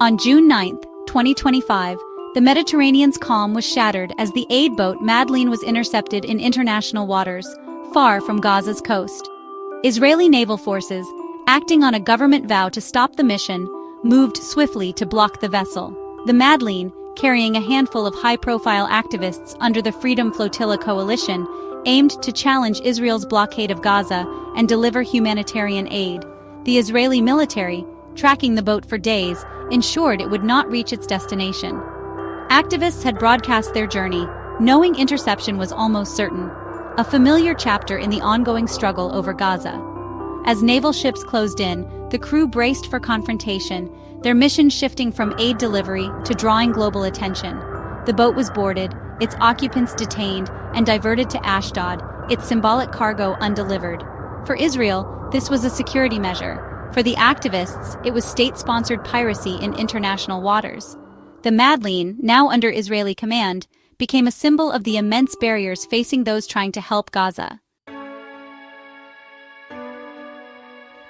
On June 9, 2025, the Mediterranean's calm was shattered as the aid boat Madeleine was intercepted in international waters, far from Gaza's coast. Israeli naval forces, acting on a government vow to stop the mission, moved swiftly to block the vessel. The Madeleine, carrying a handful of high-profile activists under the Freedom Flotilla coalition, aimed to challenge Israel's blockade of Gaza and deliver humanitarian aid. The Israeli military, tracking the boat for days, ensured it would not reach its destination. Activists had broadcast their journey, knowing interception was almost certain, a familiar chapter in the ongoing struggle over Gaza. As naval ships closed in, the crew braced for confrontation, their mission shifting from aid delivery to drawing global attention. The boat was boarded, its occupants detained, and diverted to Ashdod, its symbolic cargo undelivered. For Israel, this was a security measure. For the activists, it was state-sponsored piracy in international waters. The Madeleine, now under Israeli command, became a symbol of the immense barriers facing those trying to help Gaza.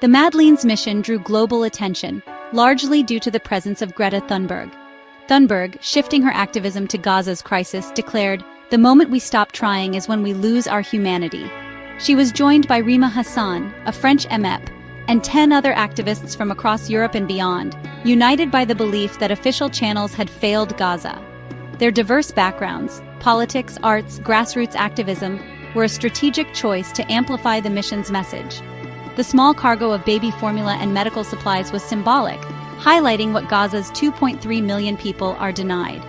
The Madeleine's mission drew global attention, largely due to the presence of Greta Thunberg. Thunberg, shifting her activism to Gaza's crisis, declared, "The moment we stop trying is when we lose our humanity." She was joined by Rima Hassan, a French MEP, and 10 other activists from across Europe and beyond, united by the belief that official channels had failed Gaza. Their diverse backgrounds, politics, arts, grassroots activism, were a strategic choice to amplify the mission's message. The small cargo of baby formula and medical supplies was symbolic, highlighting what Gaza's 2.3 million people are denied.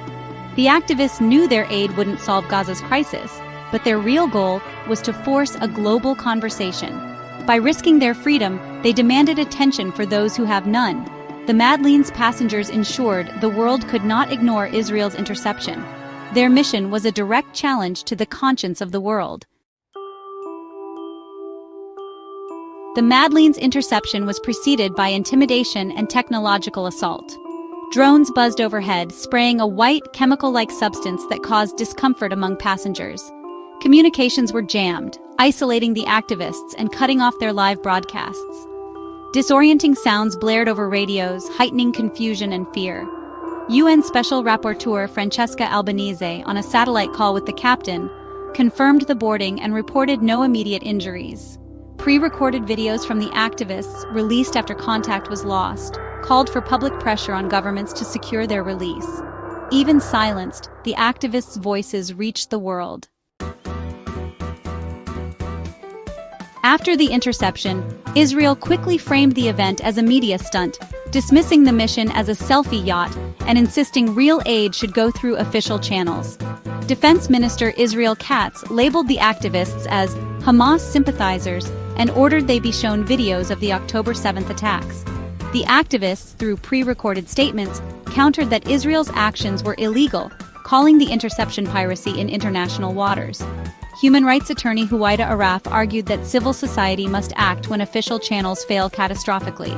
The activists knew their aid wouldn't solve Gaza's crisis, but their real goal was to force a global conversation. By risking their freedom, they demanded attention for those who have none. The Madeleine's passengers ensured the world could not ignore Israel's interception. Their mission was a direct challenge to the conscience of the world. The Madeleine's interception was preceded by intimidation and technological assault. Drones buzzed overhead, spraying a white, chemical-like substance that caused discomfort among passengers. Communications were jammed, isolating the activists and cutting off their live broadcasts. Disorienting sounds blared over radios, heightening confusion and fear. UN Special Rapporteur Francesca Albanese, on a satellite call with the captain, confirmed the boarding and reported no immediate injuries. Pre-recorded videos from the activists, released after contact was lost, called for public pressure on governments to secure their release. Even silenced, the activists' voices reached the world. After the interception, Israel quickly framed the event as a media stunt, dismissing the mission as a selfie yacht and insisting real aid should go through official channels. Defense Minister Israel Katz labeled the activists as Hamas sympathizers and ordered they be shown videos of the October 7th attacks. The activists, through pre-recorded statements, countered that Israel's actions were illegal, calling the interception piracy in international waters. Human rights attorney Huwaida Araf argued that civil society must act when official channels fail catastrophically.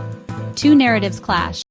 Two narratives clash.